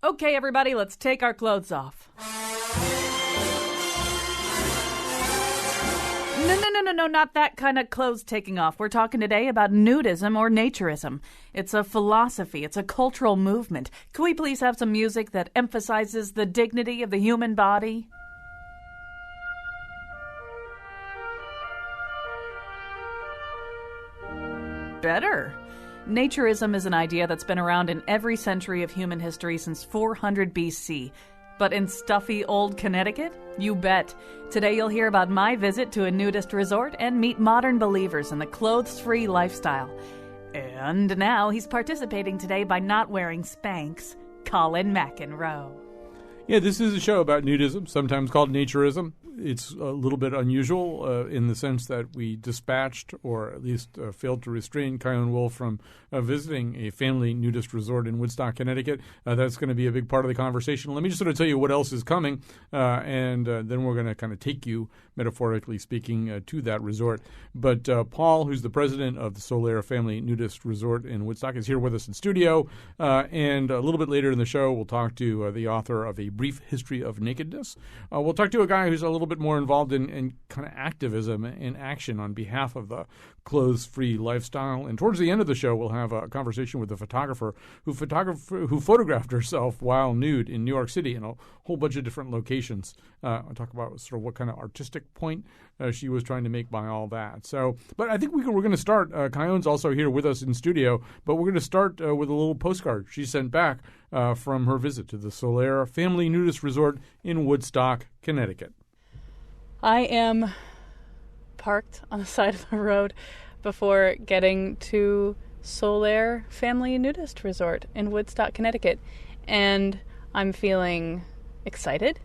Okay, everybody, let's take our clothes off. No, not that kind of clothes taking off. We're talking today about nudism or naturism. It's a philosophy. It's a cultural movement. Can we please have some music that emphasizes the dignity of the human body? Better. Naturism is an idea that's been around in every century of human history since 400 BC. But in stuffy old Connecticut? You bet. Today you'll hear about my visit to a nudist resort and meet modern believers in the clothes-free lifestyle. And now he's participating today by not wearing Spanx, Colin McEnroe. Yeah, this is a show about nudism, sometimes called naturism. It's a little bit unusual in the sense that we dispatched, or at least failed to restrain, Kyone Wolf from visiting a family nudist resort in Woodstock, Connecticut. That's going to be a big part of the conversation. Let me just sort of tell you what else is coming, and then we're going to kind of take you, metaphorically speaking, to that resort. But Paul, who's the president of the Solaire Family Nudist Resort in Woodstock, is here with us in studio. And a little bit later in the show, we'll talk to the author of A Brief History of Nakedness. We'll talk to a guy who's a little bit more involved in kind of activism and action on behalf of the clothes-free lifestyle. And towards the end of the show, we'll have a conversation with a photographer who photographed herself while nude in New York City in a whole bunch of different locations. I'll talk about sort of what kind of artistic point she was trying to make by all that. So, but I think we're going to start. Kyone's also here with us in studio, but we're going to start with a little postcard she sent back from her visit to the Solaire Family Nudist Resort in Woodstock, Connecticut. I am parked on the side of the road before getting to Solaire Family Nudist Resort in Woodstock, Connecticut. And I'm feeling excited,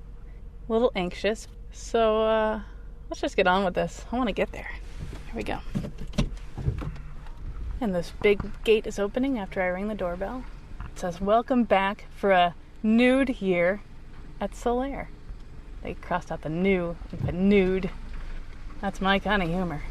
a little anxious. So let's just get on with this. I want to get there. Here we go. And this big gate is opening after I ring the doorbell. It says, "Welcome back for a nude year at Solaire." They crossed out the new and put nude. That's my kind of humor.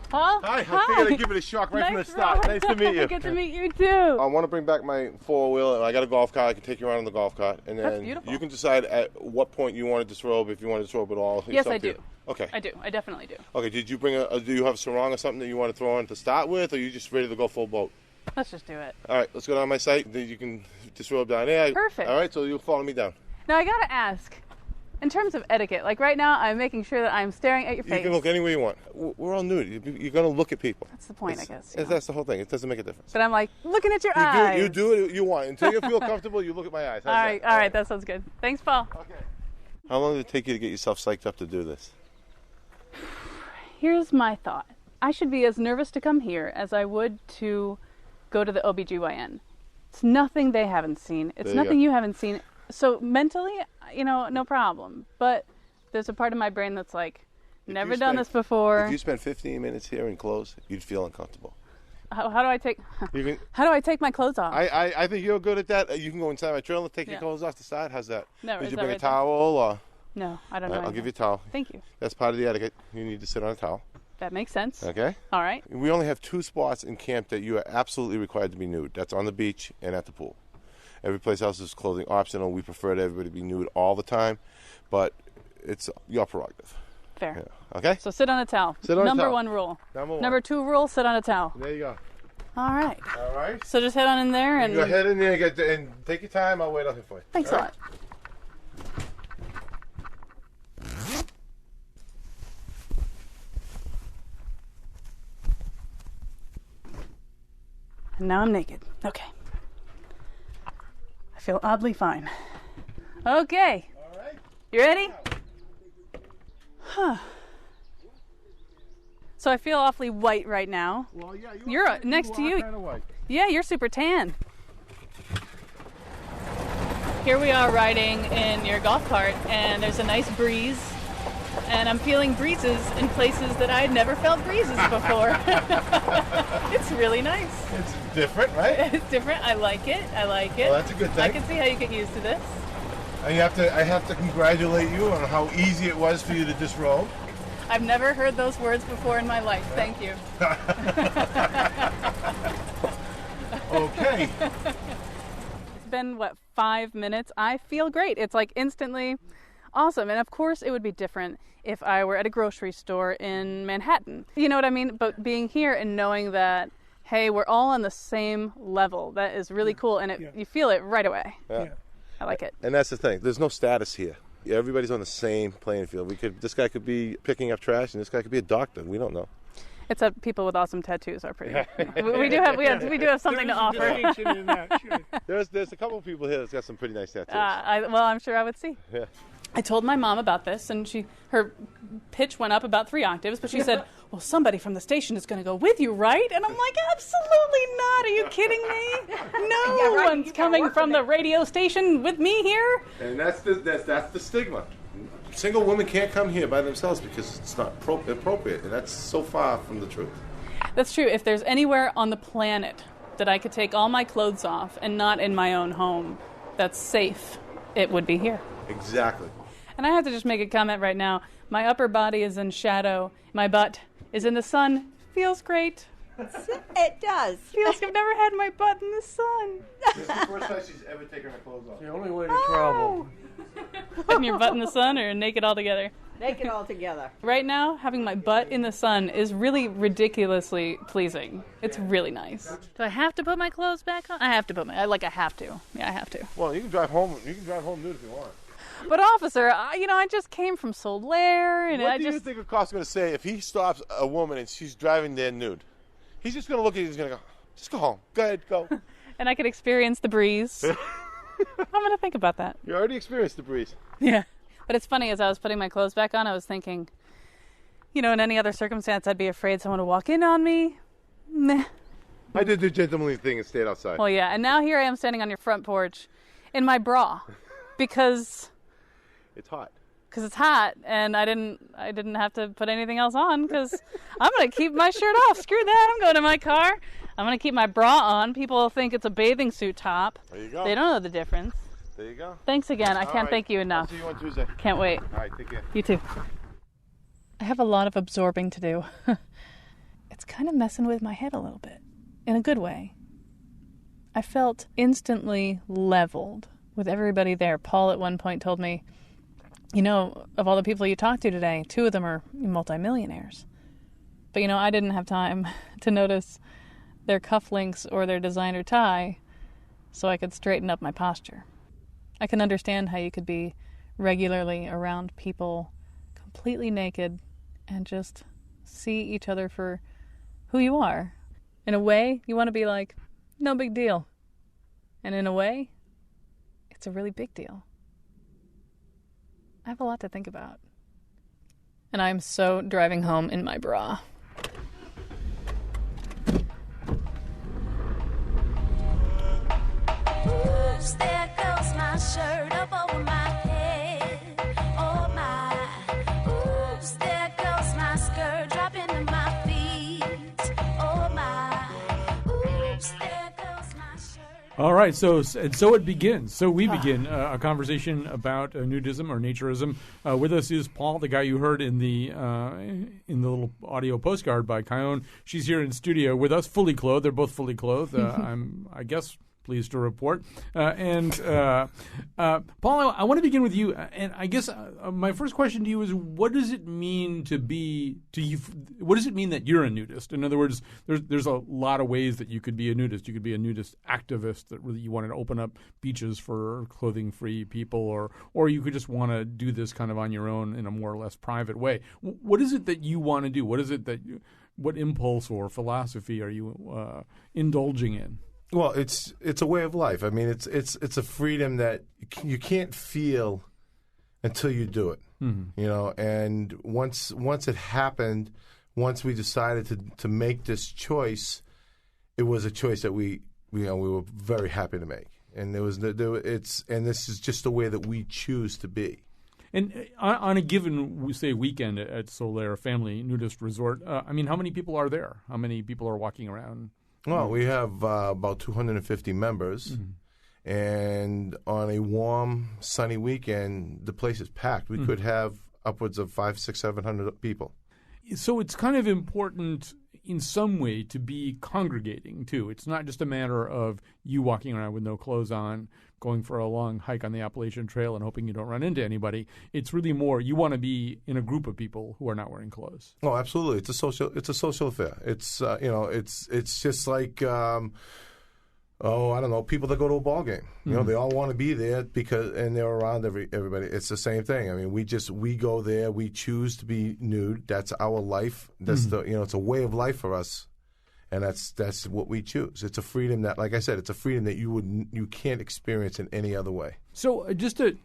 Paul? Hi, I figured I'd give it a shock right from the start. Nice to meet you. Good to meet you too. I want to bring back my four-wheel, and I got a golf cart. I can take you around on the golf cart, and That's then beautiful. you can decide at what point you want to disrobe, if you want to disrobe at all. Yes, I do. Okay. I do. I definitely do. Okay, did you bring do you have sarong or something that you want to throw on to start with, or are you just ready to go full boat? Let's just do it. All right, let's go down my site. Then you can disrobe down there. Perfect. All right, so you'll follow me down. Now, I gotta ask, in terms of etiquette, like right now, I'm making sure that I'm staring at your face. You can look anywhere you want. We're all nude. You're going to look at people. That's the point, I guess. That's the whole thing. It doesn't make a difference. But I'm like, looking at your eyes. You do what you want. Until you feel comfortable, you look at my eyes. All right, that sounds good. Thanks, Paul. Okay. How long did it take you to get yourself psyched up to do this? Here's my thought. I should be as nervous to come here as I would to go to the OBGYN. It's nothing they haven't seen. It's nothing you haven't seen. So mentally, no problem. But there's a part of my brain that's like, never done this before. If you spent 15 minutes here in clothes, you'd feel uncomfortable. How do I take my clothes off? I think you're good at that. You can go inside my trailer and take your clothes off the side. How's that? No, Did you bring a towel or? No, I don't know. I'll give you a towel. Thank you. That's part of the etiquette. You need to sit on a towel. That makes sense. Okay. All right. We only have 2 spots in camp that you are absolutely required to be nude. That's on the beach and at the pool. Every place else is clothing optional. We prefer to everybody be nude all the time, but it's your prerogative. Fair. Yeah. Okay? So sit on a towel. Sit on a towel. Number 1 rule. Number 2 rule, sit on a towel. There you go. All right. All right. So just head on in there and... Go ahead in there and take your time. I'll wait out here for you. Thanks a lot. And now I'm naked. Okay. I feel oddly fine. Okay. All right. You ready? Huh. So I feel awfully white right now. Well, yeah, You're next to you. Kind of white. Yeah, you're super tan. Here we are riding in your golf cart, and there's a nice breeze. And I'm feeling breezes in places that I had never felt breezes before. It's really nice. It's different, right? It's different. I like it. Well, that's a good thing. I can see how you get used to this. And I have to congratulate you on how easy it was for you to disrobe. I've never heard those words before in my life. Thank you. Okay. It's been, 5 minutes? I feel great. It's like instantly awesome. And of course it would be different if I were at a grocery store in Manhattan. You know what I mean? But being here and knowing that, hey, we're all on the same level, that is really cool. And you feel it right away. Yeah. I like it. And that's the thing. There's no status here. Everybody's on the same playing field. This guy could be picking up trash, and this guy could be a doctor. We don't know. Except people with awesome tattoos are pretty. we do have something to offer. In that, sure. There's a couple of people here that's got some pretty nice tattoos. I'm sure I would see. Yeah. I told my mom about this, and her pitch went up about 3 octaves, but she said, well, somebody from the station is going to go with you, right? And I'm like, absolutely not. Are you kidding me? No one's coming from the radio station with me here. And that's the stigma. Single women can't come here by themselves because it's not appropriate, and that's so far from the truth. That's true. If there's anywhere on the planet that I could take all my clothes off and not in my own home that's safe, it would be here. Exactly. And I have to just make a comment right now. My upper body is in shadow. My butt is in the sun. Feels great. It does. Feels like I've never had my butt in the sun. This is the first time she's ever taken her clothes off. The only way to travel. Putting your butt in the sun or naked altogether? Naked all together. Right now, having my butt in the sun is really ridiculously pleasing. It's really nice. Do I have to put my clothes back on? I have to I have to. Yeah, I have to. Well, you can drive home. You can drive home nude if you want. But officer, I just came from Solaire, and What do you think a cop's going to say if he stops a woman and she's driving there nude? He's just going to look at you and he's going to go, just go home. Go ahead, go. And I could experience the breeze. I'm going to think about that. You already experienced the breeze. Yeah. But it's funny, as I was putting my clothes back on, I was thinking, in any other circumstance, I'd be afraid someone would walk in on me. Meh. I did the gentlemanly thing and stayed outside. Well, yeah, and now here I am standing on your front porch in my bra because It's hot. Because it's hot, and I didn't have to put anything else on because I'm going to keep my shirt off. Screw that. I'm going to my car. I'm going to keep my bra on. People will think it's a bathing suit top. There you go. They don't know the difference. There you go. Thanks again. I can't thank you enough. I'll see you on Tuesday. Can't wait. All right, take care. You too. I have a lot of absorbing to do. It's kind of messing with my head a little bit, in a good way. I felt instantly leveled with everybody there. Paul at one point told me, of all the people you talked to today, 2 of them are multimillionaires. But, I didn't have time to notice their cufflinks or their designer tie, so I could straighten up my posture. I can understand how you could be regularly around people completely naked and just see each other for who you are. In a way, you want to be like, no big deal. And in a way, it's a really big deal. I have a lot to think about. And I'm so driving home in my bra. Oops, there goes my shirt up over my head. Oh my. Oops, there goes my skirt dropping to my feet. Oh my. Oops, there goes my shirt. All right, so it begins. So we begin a conversation about nudism or naturism. With us is Paul, the guy you heard in the little audio postcard by Kyone. She's here in studio with us, fully clothed. They're both fully clothed. I guess, pleased to report. Paul, I want to begin with you. And I guess my first question to you is, what does it mean to you? What does it mean that you're a nudist? In other words, there's a lot of ways that you could be a nudist. You could be a nudist activist that really you want to open up beaches for clothing-free people, or you could just want to do this kind of on your own in a more or less private way. What is it that you want to do? What impulse or philosophy are you indulging in? Well, it's a way of life. I mean, it's a freedom that you can't feel until you do it. Mm-hmm. And once it happened, once we decided to make this choice, it was a choice that we were very happy to make. And and this is just the way that we choose to be. And on a given, weekend at Solaire Family Nudist Resort, how many people are there? How many people are walking around? Well, we have about 250 members, mm-hmm. and on a warm, sunny weekend, the place is packed. We could have upwards of 500, 600, 700 people. So it's kind of important in some way to be congregating too. It's not just a matter of you walking around with no clothes on, going for a long hike on the Appalachian Trail and hoping you don't run into anybody. It's really more you want to be in a group of people who are not wearing clothes. Oh, absolutely. It's a social affair. It's it's just like I don't know, people that go to a ball game. You know, they all want to be there and they're around everybody. It's the same thing. I mean, we go there, we choose to be nude. That's our life. That's it's a way of life for us. And that's what we choose. It's a freedom that, like I said, it's a freedom that you can't experience in any other way. So just to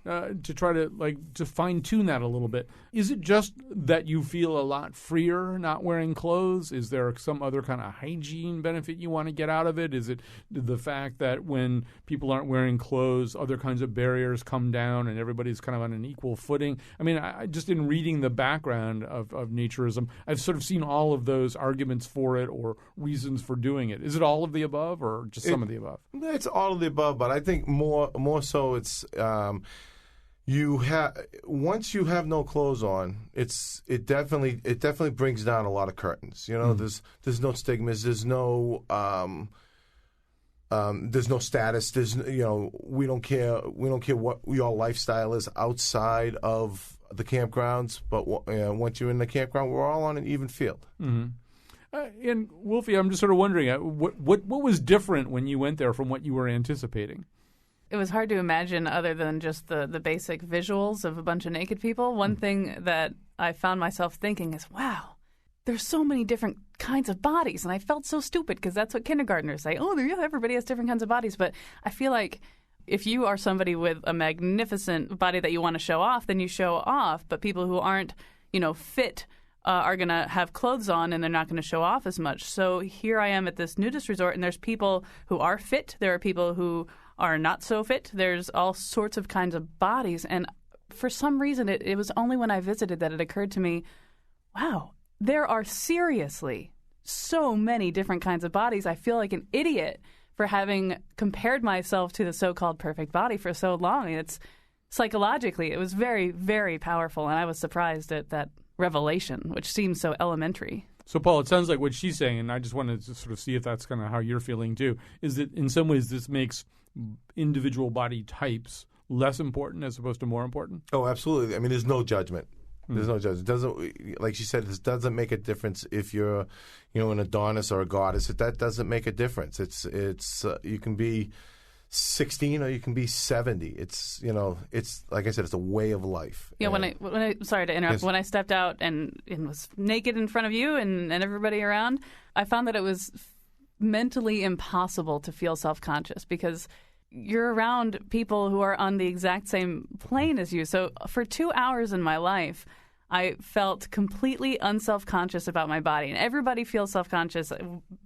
try to fine tune that a little bit, is it just that you feel a lot freer not wearing clothes? Is there some other kind of hygiene benefit you want to get out of it? Is it the fact that when people aren't wearing clothes, other kinds of barriers come down and everybody's kind of on an equal footing? I mean, I just in reading the background of naturism, I've sort of seen all of those arguments for it or reasons for doing it. Is it all of the above or just some of the above? It's all of the above, but I think more so it's once you have no clothes on, it definitely brings down a lot of curtains. You know, there's no stigmas, there's no status. We don't care what your lifestyle is outside of the campgrounds. But once you're in the campground, we're all on an even field. Mm-hmm. And Wolfie, I'm just sort of wondering, what was different when you went there from what you were anticipating? It was hard to imagine other than just the basic visuals of a bunch of naked people. One thing that I found myself thinking is, wow, there's so many different kinds of bodies. And I felt so stupid because that's what kindergartners say. Oh, everybody has different kinds of bodies. But I feel like if you are somebody with a magnificent body that you want to show off, then you show off. But people who aren't, fit are going to have clothes on and they're not going to show off as much. So here I am at this nudist resort, and there's people who are fit. There are people who are not so fit. There's all sorts of kinds of bodies. And for some reason, it was only when I visited that it occurred to me, wow, there are seriously so many different kinds of bodies. I feel like an idiot for having compared myself to the so-called perfect body for so long. It's psychologically, it was very, very powerful. And I was surprised at that revelation, which seems so elementary. So, Paul, it sounds like what she's saying, and I just wanted to sort of see if that's kind of how you're feeling too, is that in some ways this makes individual body types less important as opposed to more important? Oh, absolutely. I mean, there's no judgment. There's no judgment. It doesn't, like she said, it doesn't make a difference if you're, an Adonis or a goddess. That doesn't make a difference. It's you can be 16 or you can be 70. It's like I said, it's a way of life. Yeah. When I sorry to interrupt. Yes. When I stepped out and was naked in front of you and everybody around, I found that it was mentally impossible to feel self-conscious because you're around people who are on the exact same plane as you. So for 2 hours in my life, I felt completely unself-conscious about my body. And everybody feels self-conscious,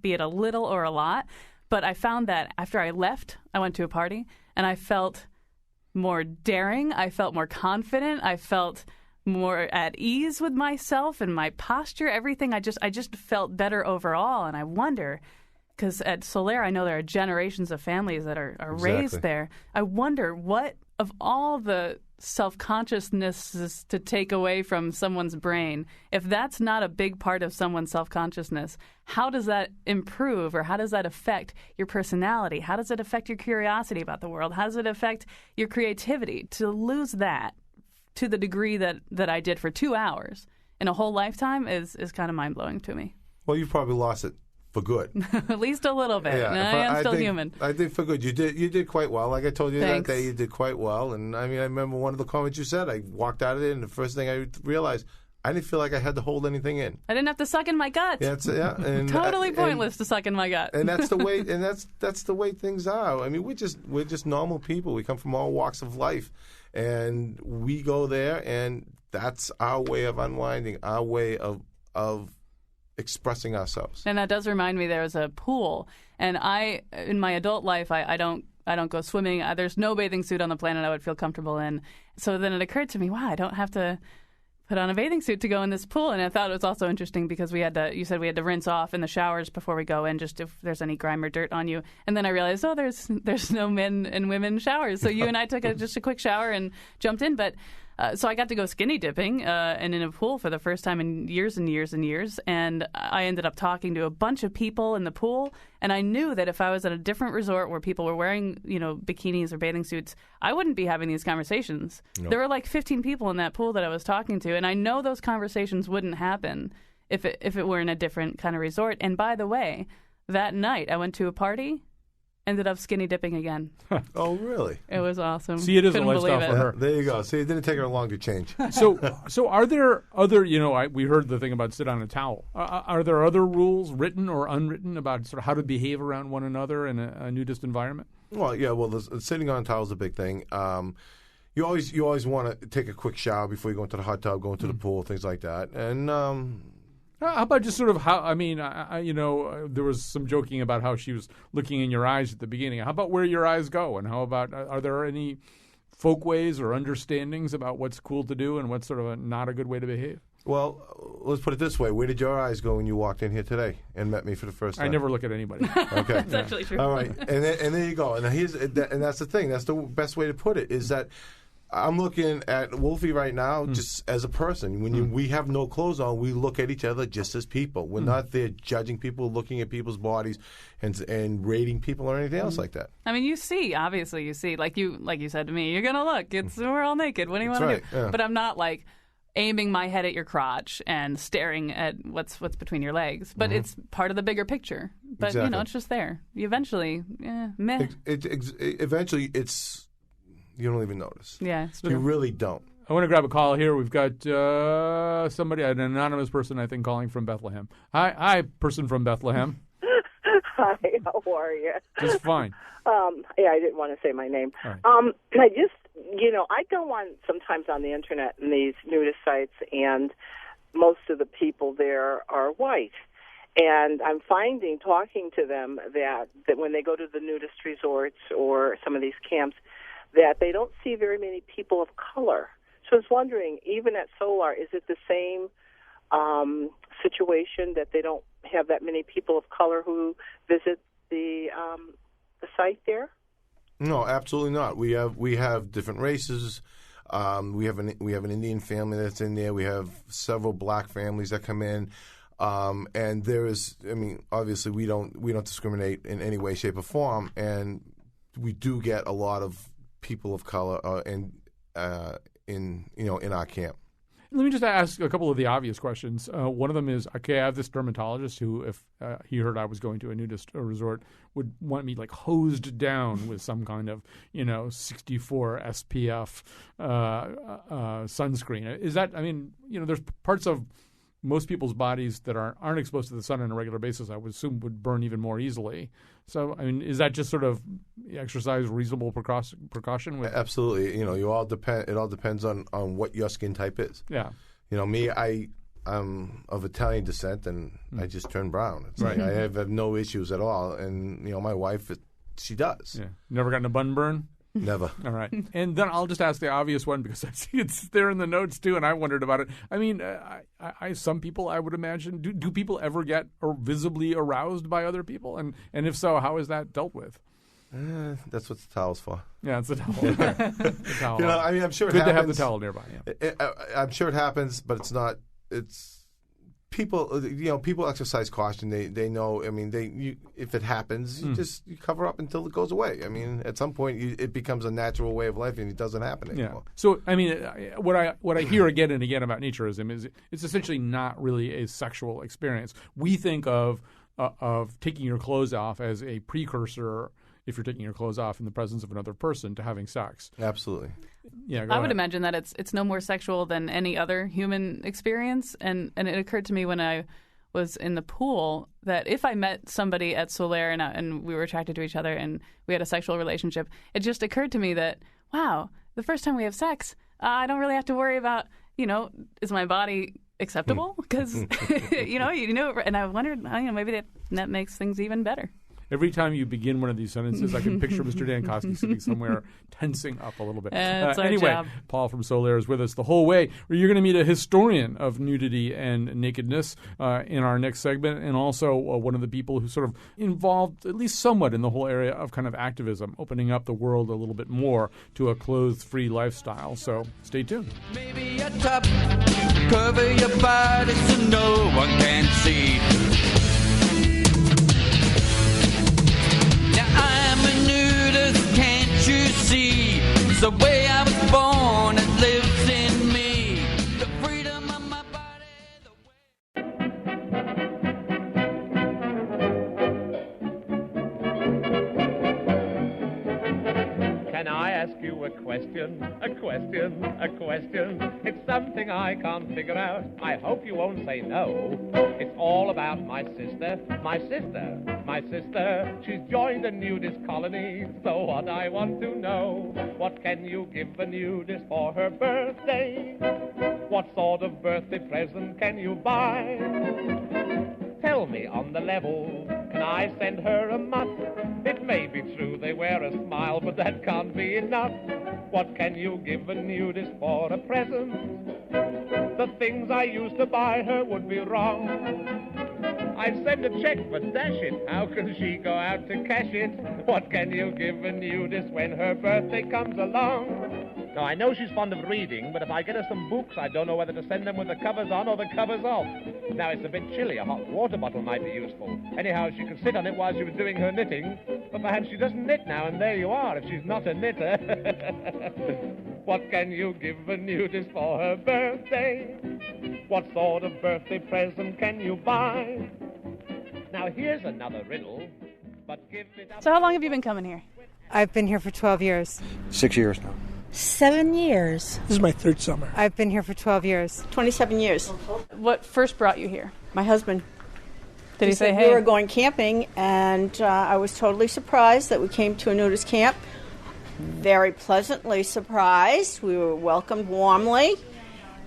be it a little or a lot. But I found that after I left, I went to a party, and I felt more daring. I felt more confident. I felt more at ease with myself and my posture, everything. I just felt better overall. And I wonder, because at Solaire, I know there are generations of families that are raised there. I wonder what of all the self-consciousness to take away from someone's brain, if that's not a big part of someone's self-consciousness, how does that improve or how does that affect your personality? How does it affect your curiosity about the world? How does it affect your creativity? To lose that to the degree that I did for 2 hours in a whole lifetime is kind of mind-blowing to me. Well, you've probably lost it for good. At least a little bit. Yeah, I am still human. I think for good. You did quite well. Like I told you Thanks. That day, you did quite well. And I mean, I remember one of the comments you said. I walked out of it, and the first thing I realized, I didn't feel like I had to hold anything in. I didn't have to suck in my gut. And, totally pointless to suck in my gut. And that's the way. And that's the way things are. I mean, we're just normal people. We come from all walks of life, and we go there, and that's our way of unwinding, our way of expressing ourselves. And that does remind me there was a pool, and in my adult life I don't go swimming. There's no bathing suit on the planet I would feel comfortable in. So then it occurred to me, wow, I don't have to put on a bathing suit to go in this pool. And I thought it was also interesting because you said we had to rinse off in the showers before we go in, just if there's any grime or dirt on you. And then I realized, there's no men and women showers. So you and I took just a quick shower and jumped in. But So I got to go skinny dipping and in a pool for the first time in years and years and years. And I ended up talking to a bunch of people in the pool. And I knew that if I was at a different resort where people were wearing, bikinis or bathing suits, I wouldn't be having these conversations. No. There were like 15 people in that pool that I was talking to. And I know those conversations wouldn't happen if it were in a different kind of resort. And by the way, that night I went to a party. Ended up skinny dipping again. Oh, really? It was awesome. See, it is Couldn't a lifestyle believe for it. her. There you go. See, it didn't take her long to change. So are there other, we heard the thing about sit on a towel. Are there other rules, written or unwritten, about sort of how to behave around one another in a nudist environment? Well, yeah. Well, sitting on a towel is a big thing. You always want to take a quick shower before you go into the hot tub, go into the pool, things like that. And how about just sort of how, there was some joking about how she was looking in your eyes at the beginning. How about where your eyes go? And how about, are there any folkways or understandings about what's cool to do and what's sort of not a good way to behave? well, let's put it this way: where did your eyes go when you walked in here today and met me for the first time? I never look at anybody. Okay, That's actually true. all right, and there you go. And that's the thing. That's the best way to put it. Is that I'm looking at Wolfie right now just as a person. When we have no clothes on, we look at each other just as people. We're not there judging people, looking at people's bodies, and rating people or anything else like that. I mean, obviously you see, like you said to me, you're gonna look. We're all naked. What do you want That's to do? right, yeah. But I'm not like aiming my head at your crotch and staring at what's between your legs. But it's part of the bigger picture. But Exactly. it's just there. You eventually, meh. Eventually, you don't even notice. Yeah, it's You true. really don't. I want to grab a call here. We've got somebody, an anonymous person, I think, calling from Bethlehem. Hi, person from Bethlehem. Hi, how are you? Just fine. I didn't want to say my name. All right. I just, I go on sometimes on the internet and these nudist sites, and most of the people there are white. And I'm finding, talking to them, that when they go to the nudist resorts or some of these camps, that they don't see very many people of color. So I was wondering, even at Solar, is it the same situation that they don't have that many people of color who visit the site there? No, absolutely not. We have different races. We have an Indian family that's in there. We have several black families that come in. And there is, obviously we don't discriminate in any way, shape, or form, and we do get a lot of people of color in our camp. Let me just ask a couple of the obvious questions. One of them is, okay, I have this dermatologist who, if he heard I was going to a nudist resort, would want me like hosed down with some kind of 64 SPF sunscreen. Is that? There's parts of most people's bodies that aren't exposed to the sun on a regular basis, I would assume would burn even more easily. So, is that just sort of exercise reasonable precaution? With Absolutely. It all depends on what your skin type is. Yeah. Me, I'm of Italian descent, and I just turned brown. It's Right. like I have no issues at all. And, my wife, she does. Yeah. Never gotten a bun burn? Never. All right. And then I'll just ask the obvious one because I see it's there in the notes too, and I wondered about it. Some people, I would imagine, do people ever get visibly aroused by other people? And if so, how is that dealt with? That's what the towel's for. Yeah, it's the towel. The towel. I'm sure it Good happens. to have the towel nearby. Yeah. I'm sure it happens, but it's not. It's people. People exercise caution. They know. If it happens, you cover up until it goes away. At some point, it becomes a natural way of life, and it doesn't happen anymore. Yeah. So, what I hear again and again about naturism is it's essentially not really a sexual experience. We think of taking your clothes off as a precursor, if you're taking your clothes off in the presence of another person, to having sex. Absolutely. Yeah, I would imagine that it's no more sexual than any other human experience. And it occurred to me when I was in the pool that if I met somebody at Solaire and we were attracted to each other and we had a sexual relationship, it just occurred to me that, wow, the first time we have sex, I don't really have to worry about, is my body acceptable? Because, and I wondered, maybe that makes things even better. every time you begin one of these sentences, I can picture Mr. Dankosky sitting somewhere tensing up a little bit. It's our Anyway, job. Paul from Solaire is with us the whole way. You're going to meet a historian of nudity and nakedness in our next segment, and also one of the people who sort of involved, at least somewhat, in the whole area of kind of activism, opening up the world a little bit more to a clothes-free lifestyle. So stay tuned. Maybe a top, cover your body so no one can see. Now I'm a nudist, can't you see? It's the way I was born, it lives in me. The freedom of my body, the Can I ask you a question? A question, a question. It's something I can't figure out. I hope you won't say no. It's all about my sister, my sister, my sister. She's joined a nudist colony. So what I want to know, what can you give a nudist for her birthday? What sort of birthday present can you buy? Tell me on the level, can I send her a muff? It may be true they wear a smile, but that can't be enough. What can you give a nudist for a present? The things I used to buy her would be wrong. I'd send a check, but dash it, how can she go out to cash it? What can you give a nudist when her birthday comes along? Now, I know she's fond of reading, but if I get her some books, I don't know whether to send them with the covers on or the covers off. Now, it's a bit chilly. A hot water bottle might be useful. Anyhow, she could sit on it while she was doing her knitting, but perhaps she doesn't knit now, and there you are, if she's not a knitter. What can you give a nudist for her birthday? What sort of birthday present can you buy? Now, here's another riddle, but give it up. So how long have you been coming here? I've been here for 12 years. 6 years now. 7 years. This is my third summer. I've been here for 12 years. 27 years. What first brought you here? My husband. Did he say, said hey? We were going camping, and I was totally surprised that we came to a nudist camp. Very pleasantly surprised. We were welcomed warmly,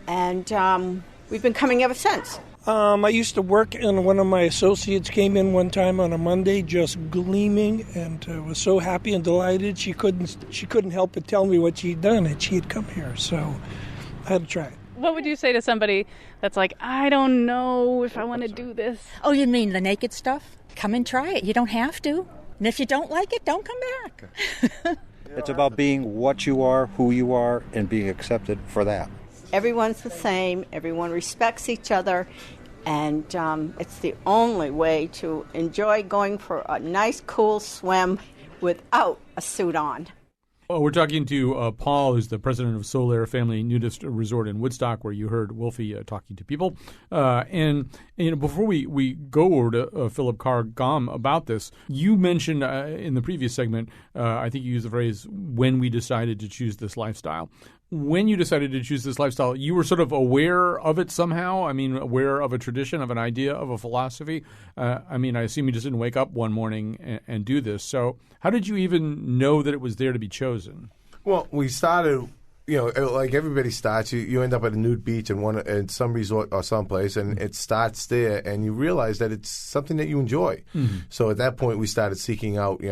and we've been coming ever since. I used to work, and one of my associates came in one time on a Monday, just gleaming, and was so happy and delighted. She couldn't help but tell me what she'd done, and she had come here, so I had to try it. What would you say to somebody that's like, I don't know if I want to do this? Oh, you mean the naked stuff? Come and try it. You don't have to. And if you don't like it, don't come back. It's about being what you are, who you are, and being accepted for that. Everyone's the same. Everyone respects each other. And it's the only way to enjoy going for a nice, cool swim without a suit on. Well, we're talking to Paul, who's the president of Solaire Family Nudist Resort in Woodstock, where you heard Wolfie talking to people. And before we go over to Philip Carr Gom about this, you mentioned in the previous segment, I think you used the phrase, when we decided to choose this lifestyle. When you decided to choose this lifestyle, you were sort of aware of it somehow? I mean, aware of a tradition, of an idea, of a philosophy? I assume you just didn't wake up one morning and do this. So how did you even know that it was there to be chosen? Well, we started, like everybody starts, you end up at a nude beach in some resort or someplace, and it starts there, and you realize that it's something that you enjoy. Mm-hmm. So at that point, we started seeking out,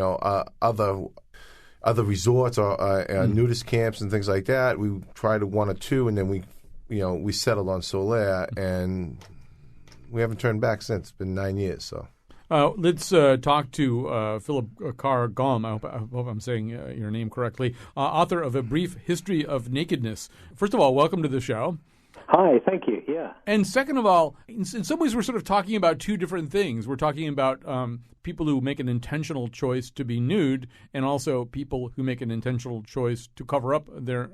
other resorts or nudist camps and things like that. We tried one or two, and then we settled on Solaire, and we haven't turned back since. It's been 9 years. So let's talk to Philip Carr Gom. I hope I'm saying your name correctly. Author of A Brief History of Nakedness. First of all, welcome to the show. Hi, thank you. Yeah. And second of all, in some ways, we're sort of talking about two different things. We're talking about people who make an intentional choice to be nude, and also people who make an intentional choice to cover up their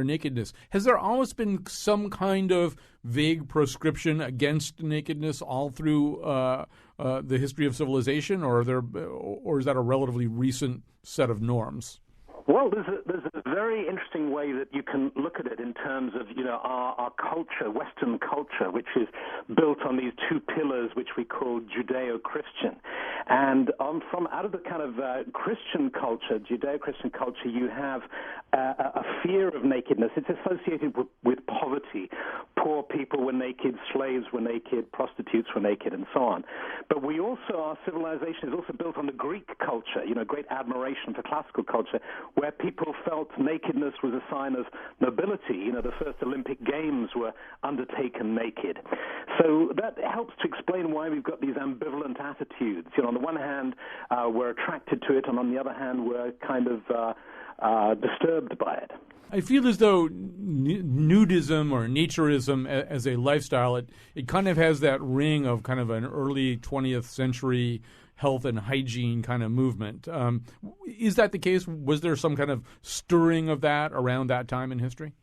nakedness. Has there always been some kind of vague proscription against nakedness all through the history of civilization, or is that a relatively recent set of norms? Well, there's a very interesting way that you can look at it in terms of, our culture, Western culture, which is built on these two pillars, which we call Judeo-Christian. And from out of the kind of Christian culture, Judeo-Christian culture, you have a fear of nakedness. It's associated with poverty. poor people were naked, slaves were naked, prostitutes were naked, and so on. But our civilization is also built on the Greek culture, great admiration for classical culture, where people felt nakedness was a sign of nobility. The first Olympic Games were undertaken naked. So that helps to explain why we've got these ambivalent attitudes. On the one hand, we're attracted to it, and on the other hand, we're kind of disturbed by it. I feel as though nudism or naturism as a lifestyle, it kind of has that ring of kind of an early 20th century health and hygiene kind of movement. Is that the case? Was there some kind of stirring of that around that time in history?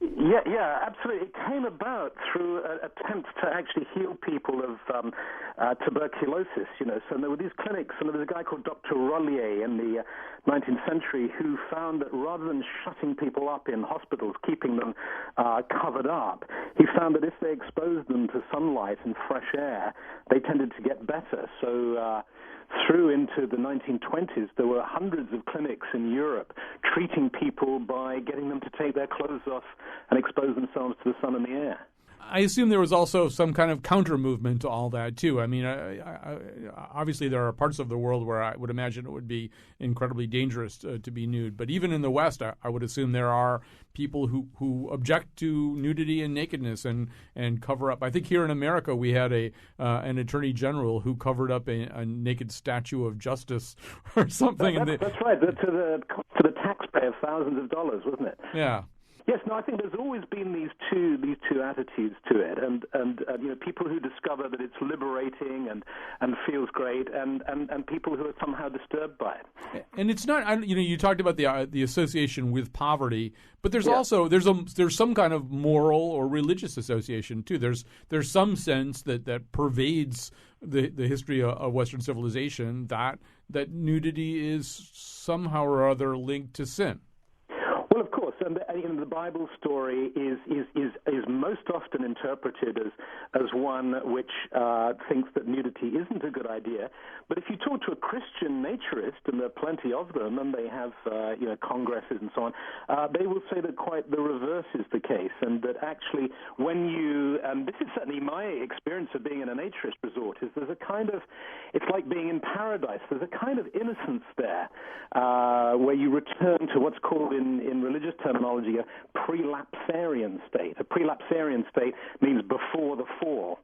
Yeah, absolutely. It came about through attempts to actually heal people of tuberculosis, So there were these clinics, and there was a guy called Dr. Rollier in the 19th century who found that rather than shutting people up in hospitals, keeping them covered up, he found that if they exposed them to sunlight and fresh air, they tended to get better. So through into the 1920s, there were hundreds of clinics in Europe treating people by getting them to take their clothes off and expose themselves to the sun and the air. I assume there was also some kind of counter movement to all that, too. I mean, obviously there are parts of the world where I would imagine it would be incredibly dangerous to be nude. But even in the West, I would assume there are people who object to nudity and nakedness and cover up. I think here in America we had an attorney general who covered up a naked statue of Justice or something. That's right. To the taxpayer, thousands of dollars, wasn't it? Yeah. Yes, no, I think there's always been these two attitudes to it, and people who discover that it's liberating and feels great, and people who are somehow disturbed by it. And it's not, you talked about the association with poverty, but there's also there's some kind of moral or religious association too. There's some sense that pervades the history of Western civilization that nudity is somehow or other linked to sin. Well, of course, and the Bible story is most often interpreted as one which thinks that nudity isn't a good idea. But if you talk to a Christian naturist, and there are plenty of them, and they have congresses and so on, they will say that quite the reverse is the case, and that actually when you, and this is certainly my experience of being in a naturist resort, is there's a kind of, it's like being in paradise. There's a kind of innocence there where you return to what's called in religious terminology a prelapsarian state. A prelapsarian state means before the fall.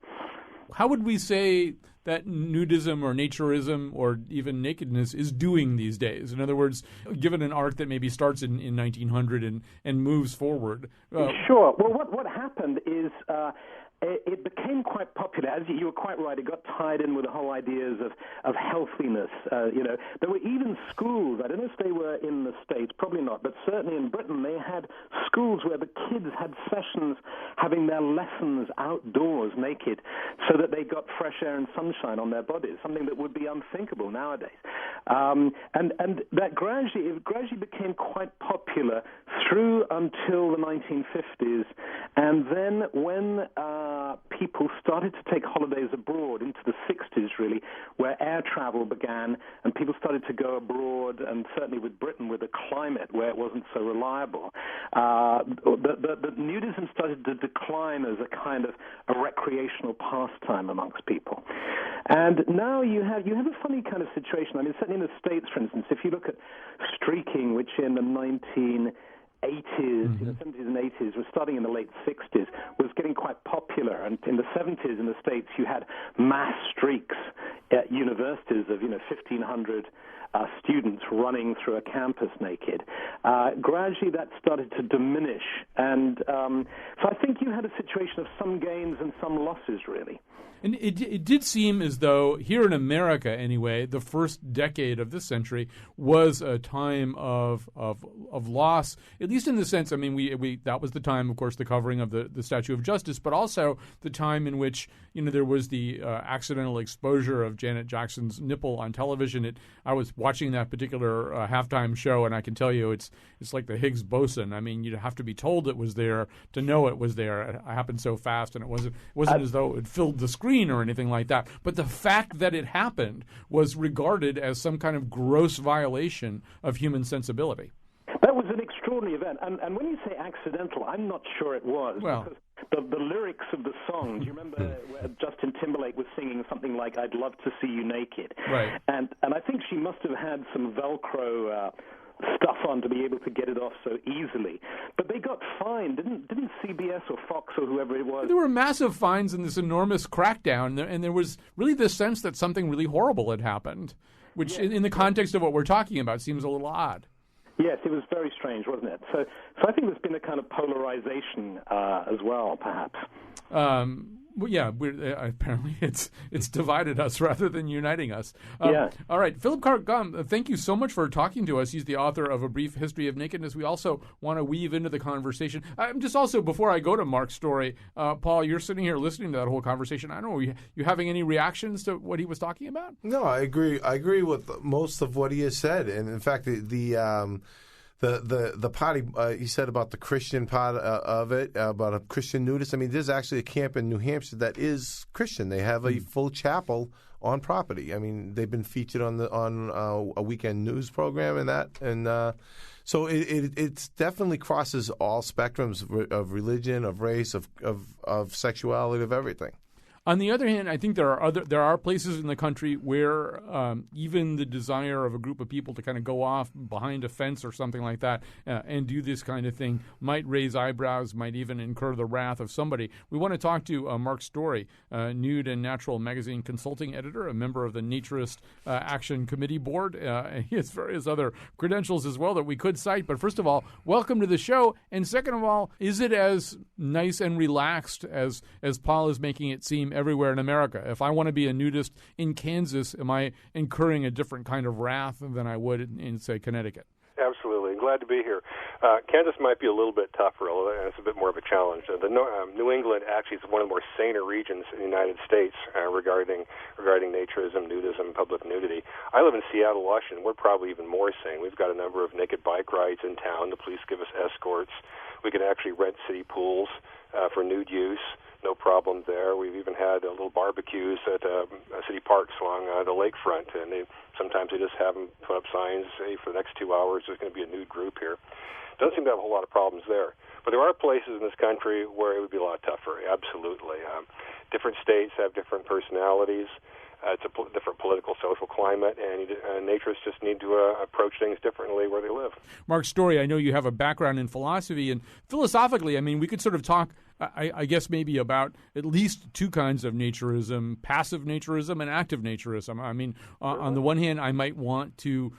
How would we say that nudism or naturism or even nakedness is doing these days? In other words, given an arc that maybe starts in 1900 and moves forward. Sure. Well, what happened is it became quite popular. As you were quite right, it got tied in with the whole ideas of healthiness. There were even schools, I don't know if they were in the States, probably not, but certainly in Britain, they had schools where the kids had sessions having their lessons outdoors naked so that they got fresh air and sunshine on their bodies, something that would be unthinkable nowadays. And that gradually became quite popular through until the 1950s. And then when people started to take holidays abroad into the 60s, really, where air travel began and people started to go abroad, and certainly with Britain, with a climate where it wasn't so reliable, the nudism started to decline as a kind of a recreational pastime amongst people. And now you have a funny kind of situation. I mean, certainly in the States, for instance, if you look at streaking, which in the 1980s, in the 70s and 80s, was starting in the late 60s, was getting quite popular. And in the 70s in the States, you had mass streaks at universities of, 1,500 students running through a campus naked. Gradually, that started to diminish. And so I think you had a situation of some gains and some losses, really. And it did seem as though, here in America anyway, the first decade of this century was a time of loss, at least in the sense, I mean, we that was the time, of course, the covering of the Statue of Justice, but also the time in which, there was the accidental exposure of Janet Jackson's nipple on television. I was watching that particular halftime show, and I can tell you it's like the Higgs boson. I mean, you'd have to be told it was there to know it was there. It happened so fast, and it wasn't as though it filled the screen or anything like that. But the fact that it happened was regarded as some kind of gross violation of human sensibility. That was an extraordinary event. And when you say accidental, I'm not sure it was. Well, the lyrics of the song. Do you remember where Justin Timberlake was singing something like "I'd love to see you naked"? Right. And I think she must have had some Velcro stuff on to be able to get it off so easily. But they got fined. Didn't CBS or Fox or whoever it was? There were massive fines and this enormous crackdown, and there was really this sense that something really horrible had happened, which in the context of what we're talking about seems a little odd. Yes, it was very strange, wasn't it? So I think there's been a kind of polarization as well, perhaps. Well, yeah, apparently it's divided us rather than uniting us. Yeah. All right, Philip Carr-Gum, thank you so much for talking to us. He's the author of A Brief History of Nakedness. We also want to weave into the conversation. Just also, before I go to Mark's story, Paul, you're sitting here listening to that whole conversation. I don't know, you having any reactions to what he was talking about? No, I agree. I agree with most of what he has said, and in fact, the party he said about the Christian part of it, about a Christian nudist. I mean, there's actually a camp in New Hampshire that is Christian. They have a full chapel on property. I mean, they've been featured on a weekend news program so it definitely crosses all spectrums of religion, of race, of sexuality, of everything. On the other hand, I think there are places in the country where even the desire of a group of people to kind of go off behind a fence or something like that and do this kind of thing might raise eyebrows, might even incur the wrath of somebody. We want to talk to Mark Story, Nude and Natural magazine consulting editor, a member of the Naturist Action Committee Board. He has various other credentials as well that we could cite. But first of all, welcome to the show. And second of all, is it as nice and relaxed as Paul is making it seem everywhere in America? If I want to be a nudist in Kansas, am I incurring a different kind of wrath than I would in say, Connecticut? Absolutely. Glad to be here. Kansas might be a little bit tougher, although it's a bit more of a challenge. New England actually is one of the more saner regions in the United States regarding naturism, nudism, public nudity. I live in Seattle, Washington. We're probably even more sane. We've got a number of naked bike rides in town. The police give us escorts. We can actually rent city pools for nude use. No problem there. We've even had little barbecues at city parks along the lakefront, and sometimes they just have them put up signs, say, for the next 2 hours there's going to be a nude group here. Doesn't seem to have a whole lot of problems there. But there are places in this country where it would be a lot tougher, absolutely. Different states have different personalities. It's a different political, social climate, and naturists just need to approach things differently where they live. Mark Story, I know you have a background in philosophy, and philosophically, I mean, we could sort of talk, I guess, maybe about at least two kinds of naturism, passive naturism and active naturism. I mean, on the one hand, I might want to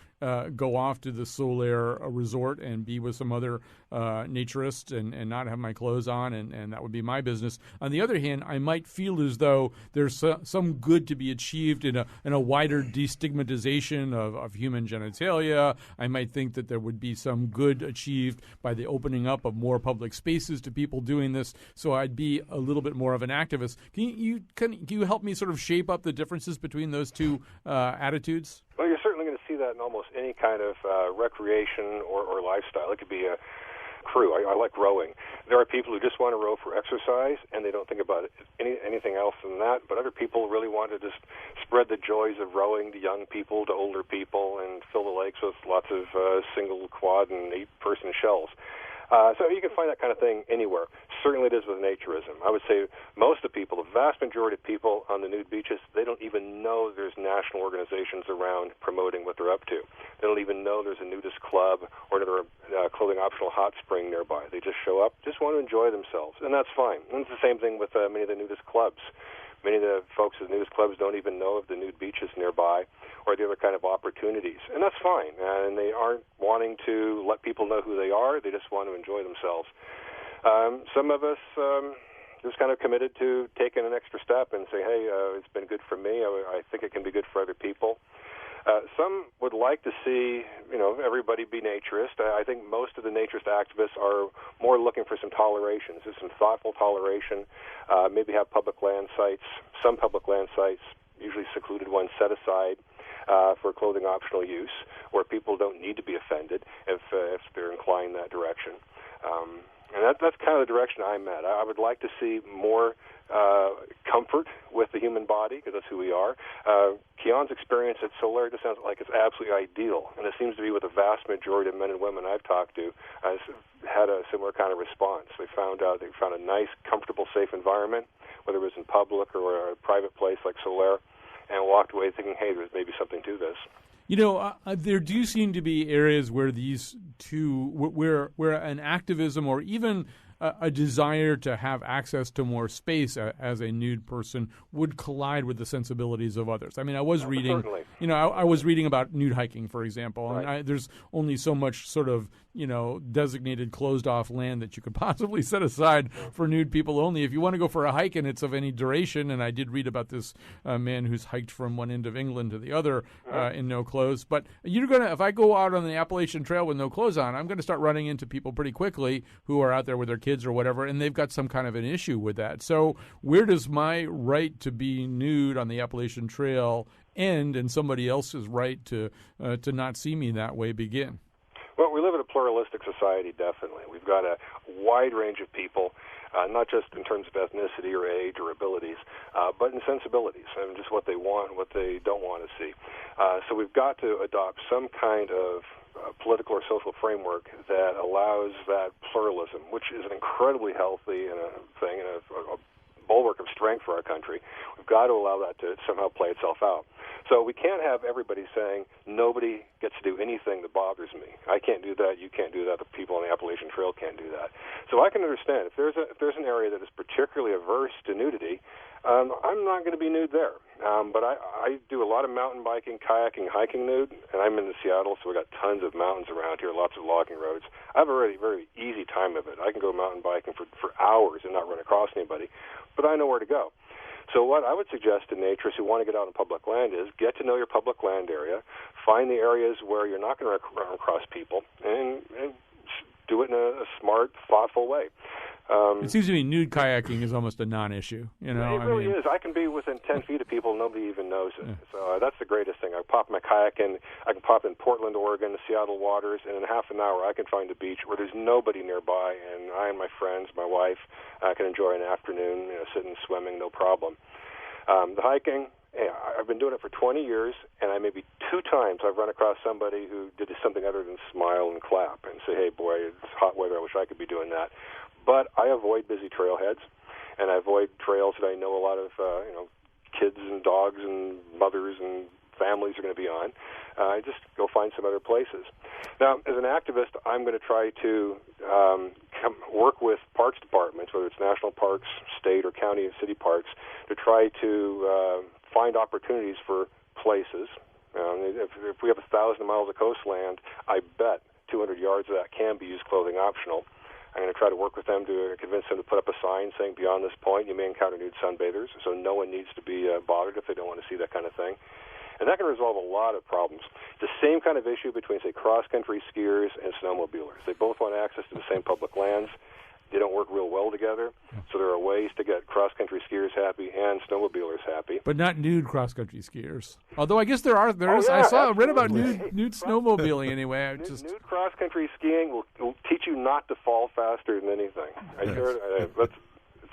go off to the Solaire resort and be with some other naturists and not have my clothes on, and that would be my business. On the other hand, I might feel as though there's some good to be achieved in a wider destigmatization of human genitalia. I might think that there would be some good achieved by the opening up of more public spaces to people doing this, so I'd be a little bit more of an activist. Can you help me sort of shape up the differences between those two attitudes? Well, you're certainly going to see that in almost any kind of recreation or lifestyle. It could be a crew. I like rowing. There are people who just want to row for exercise, and they don't think about anything else than that. But other people really want to just spread the joys of rowing to young people, to older people, and fill the lakes with lots of single, quad, and 8-person shells. So you can find that kind of thing anywhere. Certainly it is with naturism. I would say most of the people, the vast majority of people on the nude beaches, they don't even know there's national organizations around promoting what they're up to. They don't even know there's a nudist club or another clothing optional hot spring nearby. They just show up, just want to enjoy themselves, and that's fine. And it's the same thing with many of the nudist clubs. Many of the folks at the nudist clubs don't even know of the nude beaches nearby or the other kind of opportunities. And that's fine. And they aren't wanting to let people know who they are. They just want to enjoy themselves. Some of us just kind of committed to taking an extra step and say, hey, it's been good for me. I think it can be good for other people. Some would like to see, everybody be naturist. I think most of the naturist activists are more looking for some toleration, just some thoughtful toleration, maybe have public land sites, some public land sites, usually secluded ones set aside for clothing optional use, where people don't need to be offended if they're inclined that direction. And that's kind of the direction I'm at. I would like to see more comfort with the human body, because that's who we are. Kion's experience at Solar just sounds like it's absolutely ideal, and it seems to be with the vast majority of men and women I've talked to had a similar kind of response. They found a nice, comfortable, safe environment, whether it was in public or a private place like Solar, and walked away thinking, hey, there's maybe something to this. You know, there do seem to be areas where these two, where an activism or even a desire to have access to more space as a nude person would collide with the sensibilities of others. I mean, I was reading, certainly. you know, I was reading about nude hiking, for example, Right. and there's only so much sort of, you know, designated closed-off land that you could possibly set aside for nude people only. If you want to go for a hike and it's of any duration, and I did read about this man who's hiked from one end of England to the other in no clothes. But if I go out on the Appalachian Trail with no clothes on, I'm going to start running into people pretty quickly who are out there with their kids or whatever, and they've got some kind of an issue with that. So where does my right to be nude on the Appalachian Trail end, and somebody else's right to not see me that way begin? Well, we live in a pluralistic society, definitely. We've got a wide range of people, not just in terms of ethnicity or age or abilities, but in sensibilities and just what they want and what they don't want to see. So we've got to adopt some kind of political or social framework that allows that pluralism, which is an incredibly healthy thing and a bulwark of strength for our country. We've got to allow that to somehow play itself out. So we can't have everybody saying nobody gets to do anything that bothers me. I can't do that. You can't do that. The people on the Appalachian Trail can't do that. So I can understand if there's an area that is particularly averse to nudity, I'm not going to be nude there. But I do a lot of mountain biking, kayaking, hiking nude, and I'm in Seattle, so we got tons of mountains around here, lots of logging roads. I have a very, very easy time of it. I can go mountain biking for hours and not run across anybody, but I know where to go. So what I would suggest to naturists who want to get out on public land is get to know your public land area, find the areas where you're not going to run across people, and do it in a smart, thoughtful way. It seems to me nude kayaking is almost a non-issue. You know, it really is. I can be within 10 feet of people, and nobody even knows it. Yeah. So that's the greatest thing. I pop my kayak in. I can pop in Portland, Oregon, the Seattle waters, and in half an hour I can find a beach where there's nobody nearby, and I and my friends, my wife, I can enjoy an afternoon, sitting, swimming, no problem. The hiking, I've been doing it for 20 years, and I maybe 2 times I've run across somebody who did something other than smile and clap and say, hey, boy, it's hot weather. I wish I could be doing that. But I avoid busy trailheads, and I avoid trails that I know a lot of kids and dogs and mothers and families are going to be on. I just go find some other places. Now, as an activist, I'm going to try to work with parks departments, whether it's national parks, state or county and city parks, to try to find opportunities for places. If we have 1,000 miles of coastland, I bet 200 yards of that can be used clothing optional. I'm going to try to work with them to convince them to put up a sign saying, beyond this point, you may encounter nude sunbathers, so no one needs to be bothered if they don't want to see that kind of thing. And that can resolve a lot of problems. The same kind of issue between, say, cross-country skiers and snowmobilers. They both want access to the same public lands. They don't work real well together, so there are ways to get cross-country skiers happy and snowmobilers happy. But not nude cross-country skiers. Although I guess there is. Yeah, I read about nude snowmobiling anyway. Nude cross-country skiing will teach you not to fall faster than anything. That's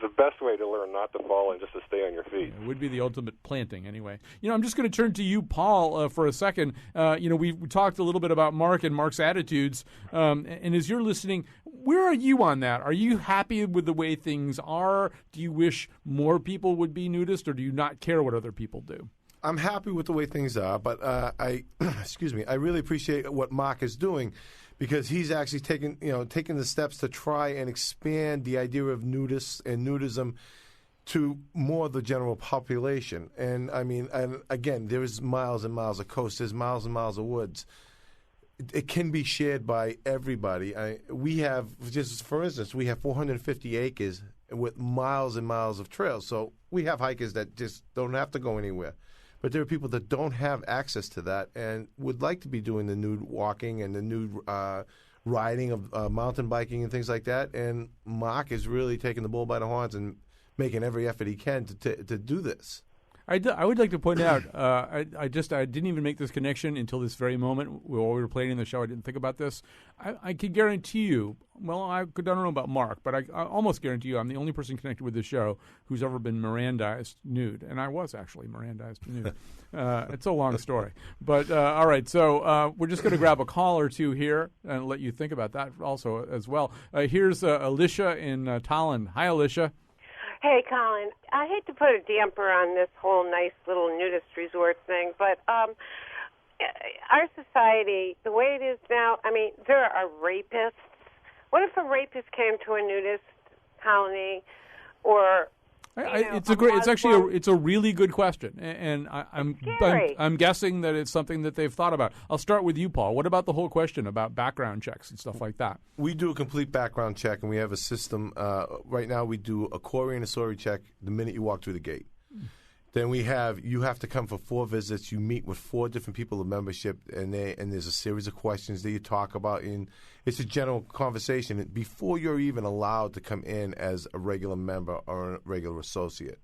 the best way to learn not to fall and just to stay on your feet. It would be the ultimate planting anyway. I'm just going to turn to you, Paul, for a second. We talked a little bit about Mark and Mark's attitudes. And as you're listening, where are you on that? Are you happy with the way things are? Do you wish more people would be nudist, or do you not care what other people do? I'm happy with the way things are, but I really appreciate what Mark is doing, because he's actually taking the steps to try and expand the idea of nudists and nudism to more of the general population. And again, there's miles and miles of coast, there's miles and miles of woods. It can be shared by everybody. We have, just for instance, 450 acres with miles and miles of trails. So we have hikers that just don't have to go anywhere. But there are people that don't have access to that and would like to be doing the nude walking and the nude riding of mountain biking and things like that. And Mark is really taking the bull by the horns and making every effort he can to do this. I would like to point out, I didn't even make this connection until this very moment. While we were planning the show, I didn't think about this. I can guarantee you, well, I don't know about Mark, but I almost guarantee you I'm the only person connected with this show who's ever been Mirandized nude. And I was actually Mirandized nude. It's a long story. But all right, so we're just going to grab a call or two here and let you think about that also as well. Here's Alicia in Tallinn. Hi, Alicia. Hey, Colin. I hate to put a damper on this whole nice little nudist resort thing, but our society, the way it is now, I mean, there are rapists. What if a rapist came to a nudist colony, or it's a really good question, and I'm guessing that it's something that they've thought about. I'll start with you, Paul. What about the whole question about background checks and stuff like that? We do a complete background check, and we have a system. Right now, we do a Corey and a Sori check the minute you walk through the gate. Then you have to come for 4 visits. You meet with 4 different people of membership, and there's a series of questions that you talk about. It's a general conversation before you're even allowed to come in as a regular member or a regular associate.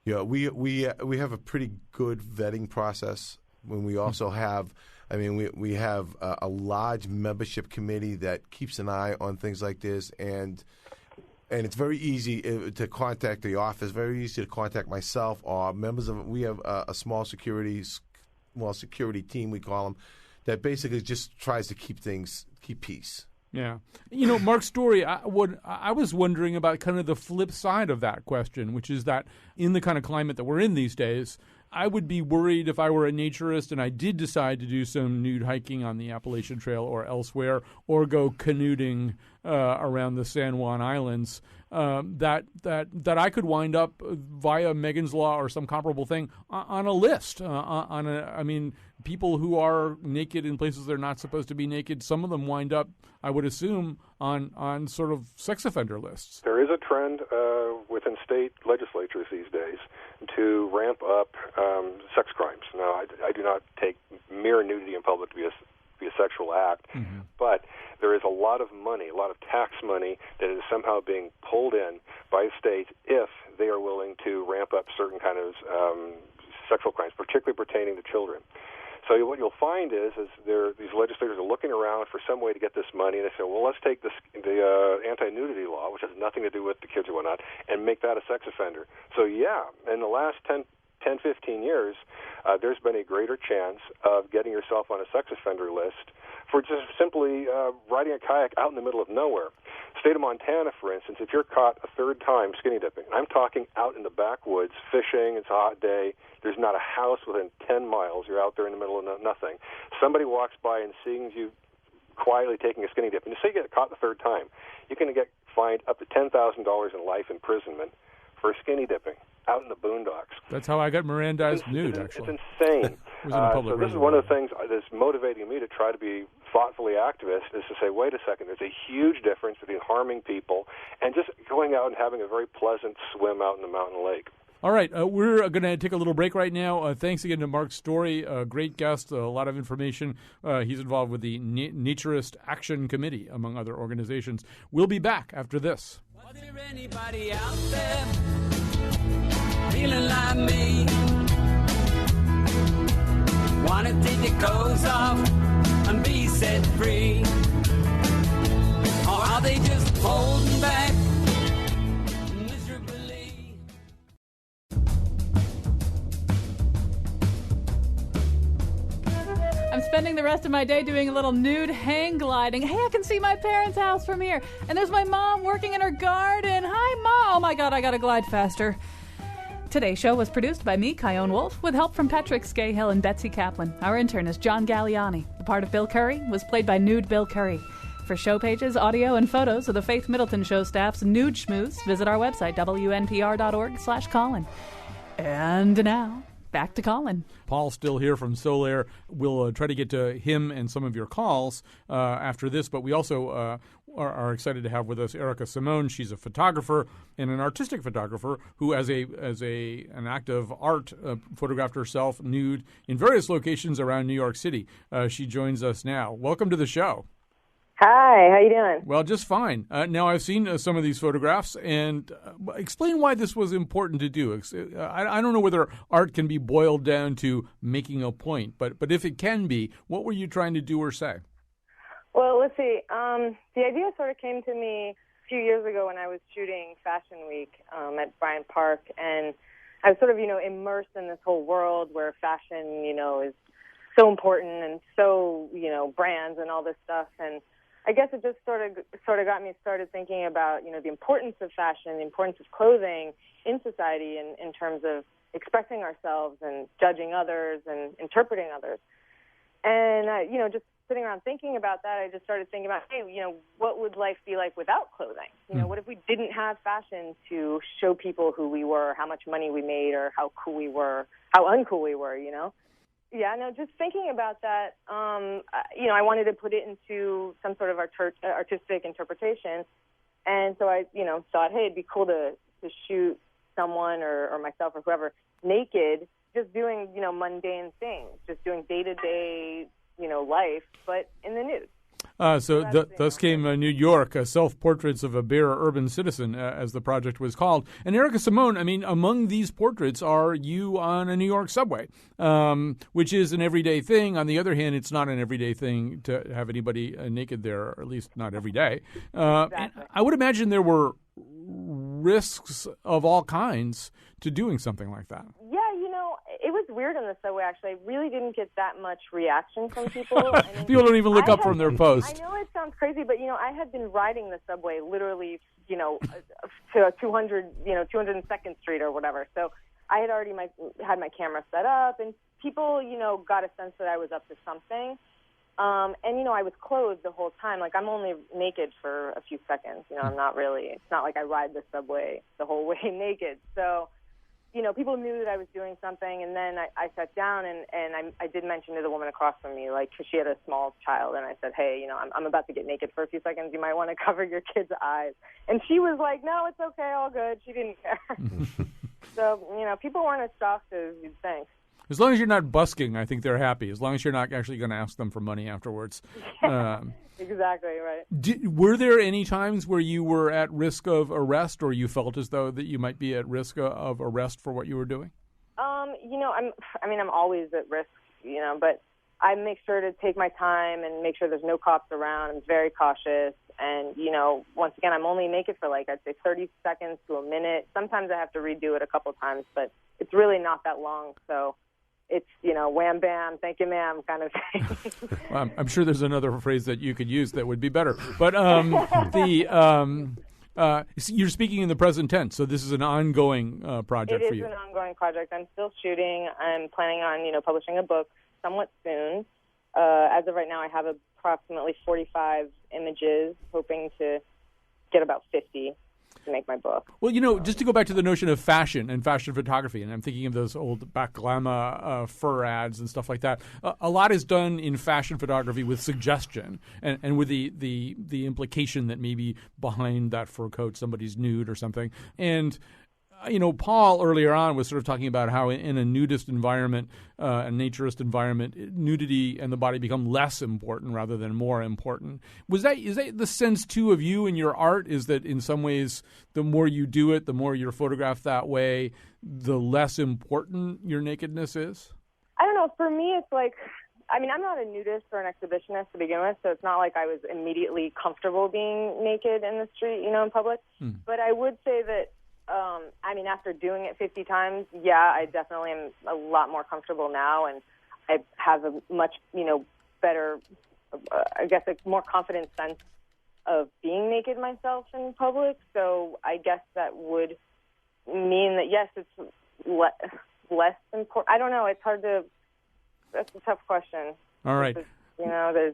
We have a pretty good vetting process. When we also have, we have a large membership committee that keeps an eye on things like this, and it's very easy to contact the office, very easy to contact myself or members of. We have a small security team, we call them, that basically just tries to keep peace. Yeah. Mark's story, I was wondering about kind of the flip side of that question, which is that in the kind of climate that we're in these days, I would be worried if I were a naturist and I did decide to do some nude hiking on the Appalachian Trail or elsewhere, or go canooding around the San Juan Islands, that I could wind up via Megan's Law or some comparable thing on a list. People who are naked in places they're not supposed to be naked, some of them wind up, I would assume, on sort of sex offender lists. There is a trend within state legislatures these days to ramp up sex crimes. Now, I do not take mere nudity in public to be a sexual act, but there is a lot of money, a lot of tax money that is somehow being pulled in by states if they are willing to ramp up certain kind of sexual crimes, particularly pertaining to children. So what you'll find is these legislators are looking around for some way to get this money, and they say, well, let's take the anti-nudity law, which has nothing to do with the kids or whatnot, and make that a sex offender. So, yeah, in the last 10, 15 years, there's been a greater chance of getting yourself on a sex offender list for just simply riding a kayak out in the middle of nowhere. State of Montana, for instance, if you're caught a third time skinny dipping, I'm talking out in the backwoods, fishing, it's a hot day, there's not a house within 10 miles, you're out there in the middle of nothing. Somebody walks by and sees you quietly taking a skinny dip, and you say you get caught the third time, you're going to get fined up to $10,000 in life imprisonment for skinny dipping out in the boondocks. That's how I got Mirandized nude, actually. It's insane. So this is one of the things that's motivating me to try to be thoughtfully activist, is to say, wait a second, there's a huge difference between harming people and just going out and having a very pleasant swim out in the mountain lake. All right, we're going to take a little break right now. Thanks again to Mark Story, a great guest, a lot of information. He's involved with the Naturist Action Committee, among other organizations. We'll be back after this. Was there anybody out there feeling like me? Wanna take your clothes off and be set free? Or are they just holding back miserably? I'm spending the rest of my day doing a little nude hang gliding. Hey, I can see my parents' house from here. And there's my mom working in her garden. Hi, Mom. Oh, my God, I gotta glide faster. Today's show was produced by me, Kyone Wolf, with help from Patrick Scahill and Betsy Kaplan. Our intern is John Galliani. The part of Bill Curry was played by Nude Bill Curry. For show pages, audio, and photos of the Faith Middleton Show staff's nude schmooze, visit our website, wnpr.org/Colin. And now, back to Colin. Paul's still here from Solaire. We'll try to get to him and some of your calls after this, but we also are excited to have with us Erica Simone. She's a photographer and an artistic photographer who, as an act of art, photographed herself nude in various locations around New York City. She joins us now. Welcome to the show. Hi, how you doing? Well, just fine. Now, I've seen some of these photographs, and explain why this was important to do. I don't know whether art can be boiled down to making a point, but if it can be, what were you trying to do or say? Well, let's see. The idea sort of came to me a few years ago when I was shooting Fashion Week at Bryant Park, and I was sort of, immersed in this whole world where fashion, is so important and so, brands and all this stuff. And I guess it just sort of got me started thinking about, the importance of fashion, the importance of clothing in society in terms of expressing ourselves and judging others and interpreting others. And, just sitting around thinking about that, I just started thinking about, hey, what would life be like without clothing? What if we didn't have fashion to show people who we were, how much money we made, or how cool we were, how uncool we were, Yeah, no, just thinking about that, I wanted to put it into some sort of artistic interpretation. And so I, thought, hey, it'd be cool to shoot someone or myself or whoever naked, just doing, mundane things, just doing day-to-day, life, but in the nude. Thus came New York, Self-Portraits of a Bare Urban Citizen, as the project was called. And Erica Simone, among these portraits are you on a New York subway, which is an everyday thing. On the other hand, it's not an everyday thing to have anybody naked there, or at least not every day. Exactly. I would imagine there were risks of all kinds to doing something like that. Yeah, it was weird in the subway, actually. I really didn't get that much reaction from people. People don't even look up from their post. I know it sounds crazy, but, I had been riding the subway literally, to 202nd Street or whatever. So I had already had my camera set up, and people, got a sense that I was up to something. And, I was clothed the whole time. Like, I'm only naked for a few seconds. I'm not really, it's not like I ride the subway the whole way naked. So, people knew that I was doing something, and then I sat down, and I did mention to the woman across from me, because she had a small child, and I said, hey, I'm about to get naked for a few seconds. You might want to cover your kid's eyes. And she was like, no, it's okay, all good. She didn't care. So, people weren't as shocked as you'd think. As long as you're not busking, I think they're happy. As long as you're not actually going to ask them for money afterwards. Exactly, right. Were there any times where you were at risk of arrest, or you felt as though that you might be at risk of arrest for what you were doing? I'm always at risk, but I make sure to take my time and make sure there's no cops around. I'm very cautious. And, once again, I'm only naked for I'd say 30 seconds to a minute. Sometimes I have to redo it a couple times, but it's really not that long. So it's, wham, bam, thank you, ma'am, kind of thing. Well, I'm sure there's another phrase that you could use that would be better. But you're speaking in the present tense, so this is an ongoing project for you. It is an ongoing project. I'm still shooting. I'm planning on, publishing a book somewhat soon. As of right now, I have approximately 45 images, hoping to get about 50 to make my book. Well, just to go back to the notion of fashion and fashion photography, and I'm thinking of those old Baklama fur ads and stuff like that. A lot is done in fashion photography with suggestion and with the implication that maybe behind that fur coat somebody's nude or something. And Paul earlier on was sort of talking about how in a nudist environment, a naturist environment, nudity and the body become less important rather than more important. Is that the sense, too, of you and your art, is that in some ways the more you do it, the more you're photographed that way, the less important your nakedness is? I don't know. For me, it's I'm not a nudist or an exhibitionist to begin with, so it's not like I was immediately comfortable being naked in the street, in public. But I would say that after doing it 50 times, I definitely am a lot more comfortable now, and I have a much, better, a more confident sense of being naked myself in public. So I guess that would mean that, yes, it's less important. I don't know. It's hard to, that's a tough question. All right. There's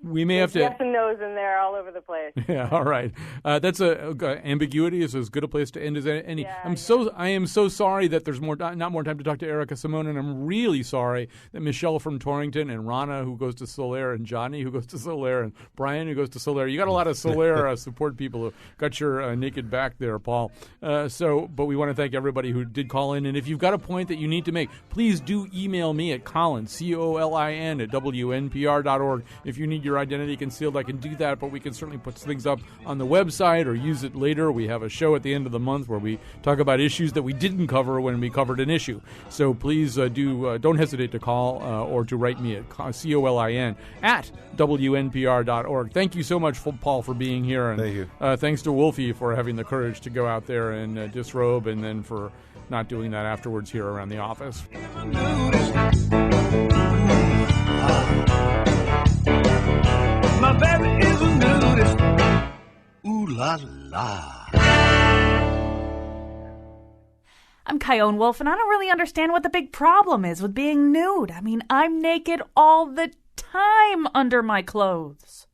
We may have to. Yes and no's in there all over the place. Yeah, all right. That's ambiguity is as good a place to end as any. Yeah, I am so sorry that there's not more time to talk to Erica Simone, and I'm really sorry that Michelle from Torrington and Rana, who goes to Solaire, and Johnny, who goes to Solaire, and Brian, who goes to Solaire. You got a lot of Solaire support people who got your naked back there, Paul. But we want to thank everybody who did call in, and if you've got a point that you need to make, please do email me at Colin, COLIN, at WNPR.org if you need your identity concealed, I can do that, but we can certainly put things up on the website or use it later. We have a show at the end of the month where we talk about issues that we didn't cover when we covered an issue. So please don't hesitate to call or to write me at colin@wnpr.org. Thank you so much, Paul, for being here. And, thank you. Thanks to Wolfie for having the courage to go out there and disrobe, and then for not doing that afterwards here around the office. My baby is a nudist. Ooh la la. I'm Kyone Wolf, and I don't really understand what the big problem is with being nude. I mean, I'm naked all the time under my clothes.